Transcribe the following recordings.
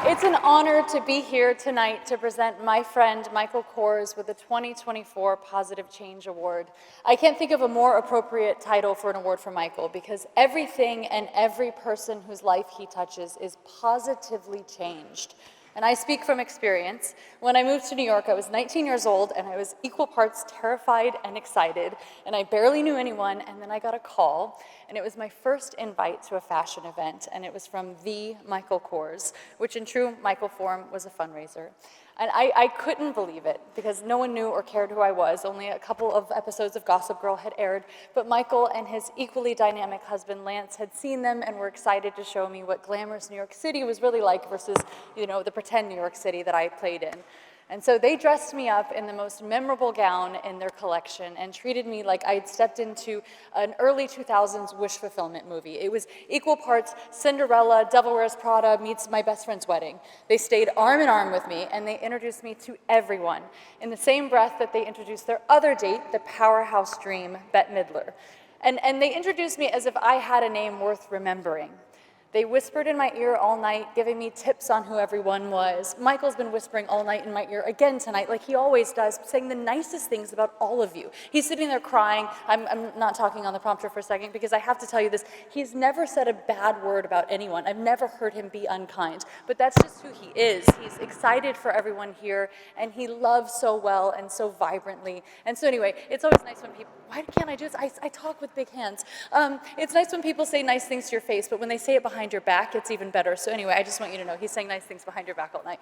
It's an honor to be here tonight to present my friend Michael Kors with the 2024 Positive Change Award. I can't think of a more appropriate title for an award for Michael because everything and every person whose life he touches is positively changed. And I speak from experience. When I moved to New York, I was 19 years old, and I was equal parts terrified and excited, and I barely knew anyone, and then I got a call, and it was my first invite to a fashion event, and it was from the Michael Kors, which in true Michael form was a fundraiser. And I couldn't believe it, because no one knew or cared who I was. Only a couple of episodes of Gossip Girl had aired, but Michael and his equally dynamic husband, Lance, had seen them and were excited to show me what glamorous New York City was really like versus, the pretend New York City that I played in. And so they dressed me up in the most memorable gown in their collection and treated me like I'd stepped into an early 2000s wish fulfillment movie. It was equal parts Cinderella, Devil Wears Prada meets my best friend's wedding. They stayed arm in arm with me, and they introduced me to everyone in the same breath that they introduced their other date, the powerhouse dream, Bette Midler. And they introduced me as if I had a name worth remembering. They whispered in my ear all night, giving me tips on who everyone was. Michael's been whispering all night in my ear again tonight, like he always does, saying the nicest things about all of you. He's sitting there crying. I'm not talking on the prompter for a second because I have to tell you this. He's never said a bad word about anyone. I've never heard him be unkind, but that's just who he is. He's excited for everyone here, and he loves so well and so vibrantly. And so anyway, it's always nice when people, why can't I do this? I talk with big hands. It's nice when people say nice things to your face, but when they say it behind your back, it's even better. So anyway, I just want you to know he's saying nice things behind your back all night.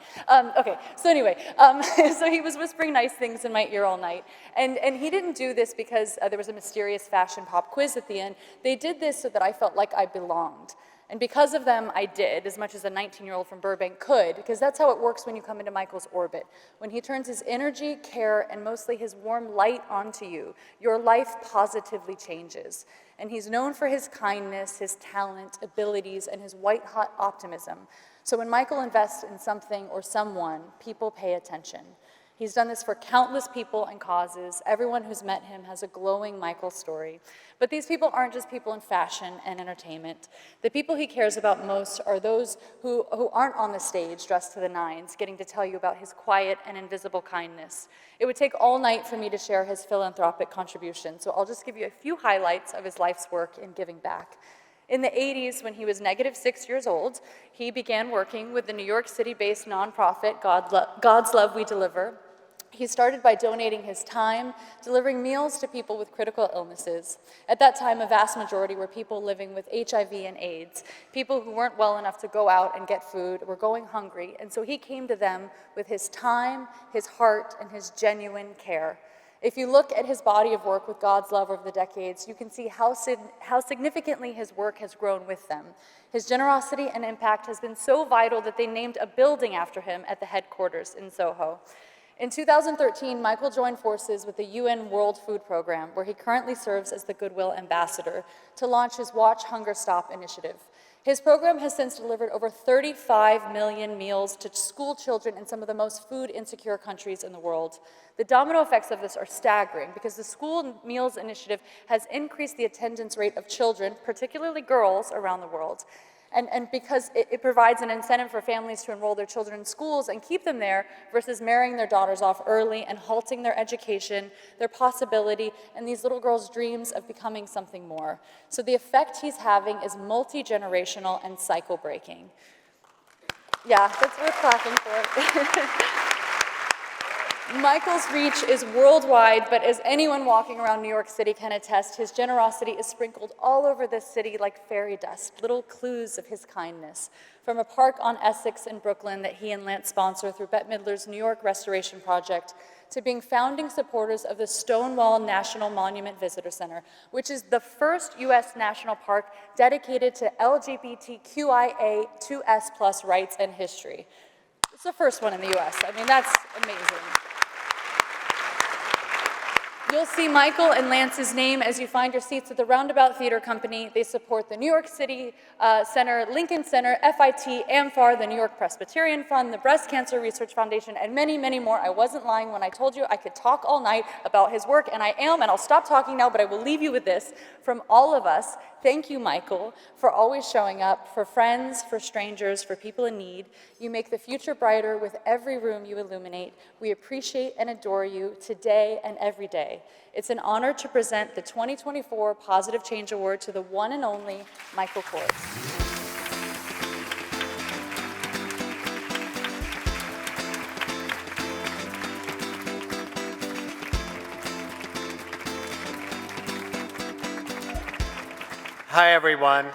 Okay, so anyway, so he was whispering nice things in my ear all night. And he didn't do this because there was a mysterious fashion pop quiz at the end. They did this so that I felt like I belonged. And because of them, I did, as much as a 19-year-old from Burbank could, because that's how it works when you come into Michael's orbit. When he turns his energy, care, and mostly his warm light onto you, your life positively changes. And he's known for his kindness, his talent, abilities, and his white-hot optimism. So when Michael invests in something or someone, people pay attention. He's done this for countless people and causes. Everyone who's met him has a glowing Michael story. But these people aren't just people in fashion and entertainment. The people he cares about most are those who aren't on the stage dressed to the nines, getting to tell you about his quiet and invisible kindness. It would take all night for me to share his philanthropic contribution, so I'll just give you a few highlights of his life's work in giving back. In the 80s, when he was -6 years old, he began working with the New York City-based nonprofit God's Love We Deliver. He started by donating his time, delivering meals to people with critical illnesses. At that time, a vast majority were people living with HIV and AIDS, people who weren't well enough to go out and get food, were going hungry, and so he came to them with his time, his heart, and his genuine care. If you look at his body of work with God's love over the decades, you can see how significantly his work has grown with them. His generosity and impact has been so vital that they named a building after him at the headquarters in Soho. In 2013, Michael joined forces with the UN World Food Program, where he currently serves as the Goodwill Ambassador, to launch his Watch Hunger Stop initiative. His program has since delivered over 35 million meals to school children in some of the most food-insecure countries in the world. The domino effects of this are staggering because the School Meals Initiative has increased the attendance rate of children, particularly girls, around the world. And because it provides an incentive for families to enroll their children in schools and keep them there versus marrying their daughters off early and halting their education, their possibility, and these little girls' dreams of becoming something more. So the effect he's having is multi-generational and cycle-breaking. Yeah, that's worth clapping for. Michael's reach is worldwide, but as anyone walking around New York City can attest, his generosity is sprinkled all over this city like fairy dust, little clues of his kindness. From a park on Essex in Brooklyn that he and Lance sponsor through Bette Midler's New York Restoration Project, to being founding supporters of the Stonewall National Monument Visitor Center, which is the first U.S. national park dedicated to LGBTQIA2S+ rights and history. It's the first one in the U.S. I mean, that's amazing. You'll see Michael and Lance's name as you find your seats at the Roundabout Theater Company. They support the New York City Center, Lincoln Center, FIT, AMFAR, the New York Presbyterian Fund, the Breast Cancer Research Foundation, and many, many more. I wasn't lying when I told you I could talk all night about his work, and I am, and I'll stop talking now, but I will leave you with this. From all of us, thank you, Michael, for always showing up for friends, for strangers, for people in need. You make the future brighter with every room you illuminate. We appreciate and adore you today and every day. It's an honor to present the 2024 Positive Change Award to the one and only Michael Kors. Hi, everyone.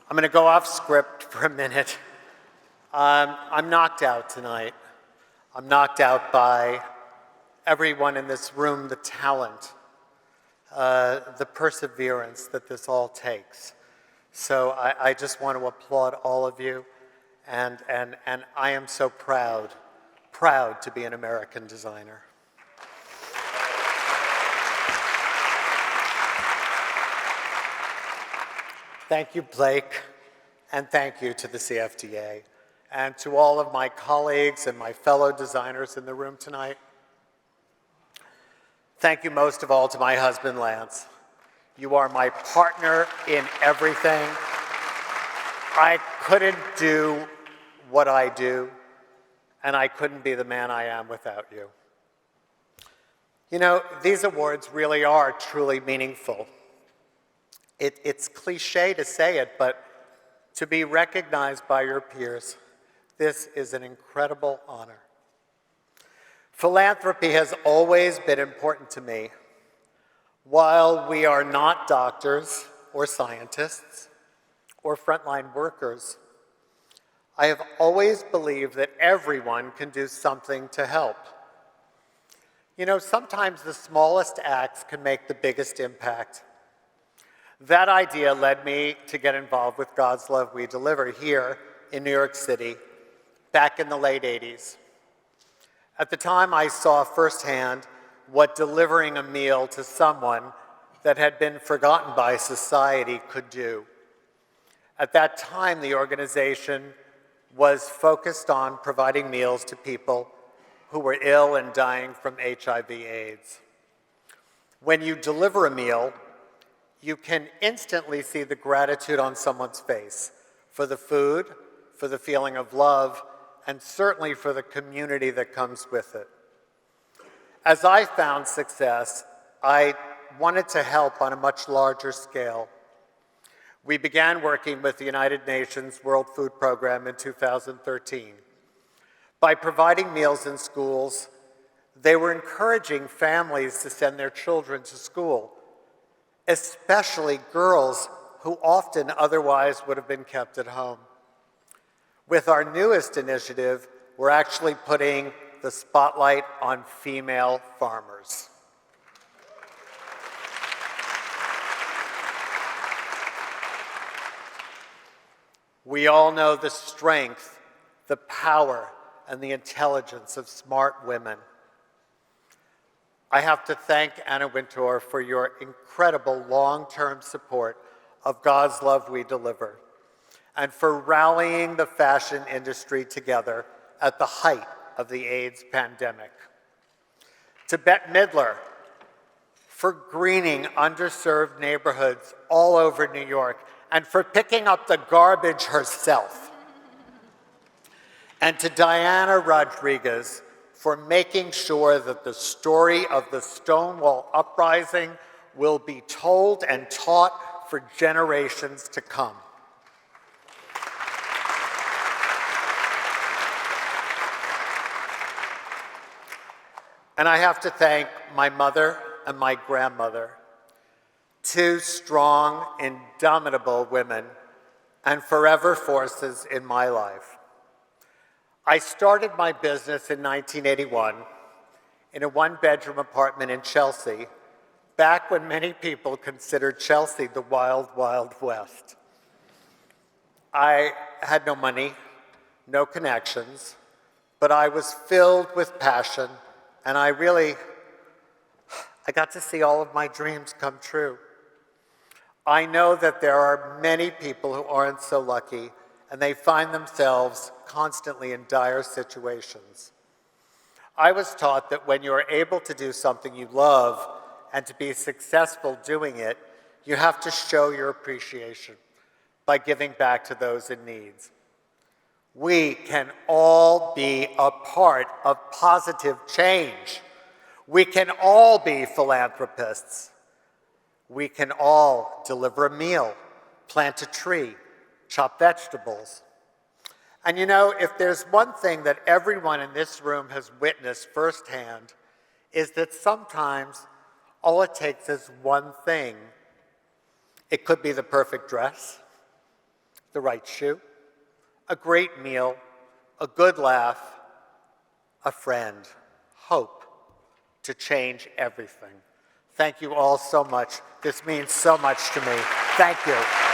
I'm going to go off script for a minute. I'm knocked out tonight. I'm knocked out by everyone in this room, the talent, the perseverance that this all takes. So I just want to applaud all of you, and I am so proud to be an American designer. Thank you, Blake, and thank you to the CFDA, and to all of my colleagues and my fellow designers in the room tonight. Thank you most of all to my husband, Lance. You are my partner in everything. I couldn't do what I do, and I couldn't be the man I am without you. You know, these awards really are truly meaningful. It's cliche to say it, but to be recognized by your peers, this is an incredible honor. Philanthropy has always been important to me. While we are not doctors or scientists or frontline workers, I have always believed that everyone can do something to help. You know, sometimes the smallest acts can make the biggest impact. That idea led me to get involved with God's Love We Deliver here in New York City back in the late 80s. At the time, I saw firsthand what delivering a meal to someone that had been forgotten by society could do. At that time, the organization was focused on providing meals to people who were ill and dying from HIV/AIDS. When you deliver a meal, you can instantly see the gratitude on someone's face for the food, for the feeling of love, and certainly for the community that comes with it. As I found success, I wanted to help on a much larger scale. We began working with the United Nations World Food Program in 2013. By providing meals in schools, they were encouraging families to send their children to school, especially girls who often otherwise would have been kept at home. With our newest initiative, we're actually putting the spotlight on female farmers. We all know the strength, the power, and the intelligence of smart women. I have to thank Anna Wintour for your incredible long-term support of God's Love We Deliver, and for rallying the fashion industry together at the height of the AIDS pandemic. To Bette Midler for greening underserved neighborhoods all over New York and for picking up the garbage herself. And to Diana Rodriguez for making sure that the story of the Stonewall Uprising will be told and taught for generations to come. And I have to thank my mother and my grandmother, two strong, indomitable women and forever forces in my life. I started my business in 1981 in a one-bedroom apartment in Chelsea, back when many people considered Chelsea the wild, wild west. I had no money, no connections, but I was filled with passion, and I really I got to see all of my dreams come true. I know that there are many people who aren't so lucky, and they find themselves constantly in dire situations. I was taught that when you're able to do something you love and to be successful doing it, you have to show your appreciation by giving back to those in need. We can all be a part of positive change. We can all be philanthropists. We can all deliver a meal, plant a tree, chop vegetables. And you know, if there's one thing that everyone in this room has witnessed firsthand, is that sometimes all it takes is one thing. It could be the perfect dress, the right shoe, a great meal, a good laugh, a friend, hope to change everything. Thank you all so much. This means so much to me. Thank you.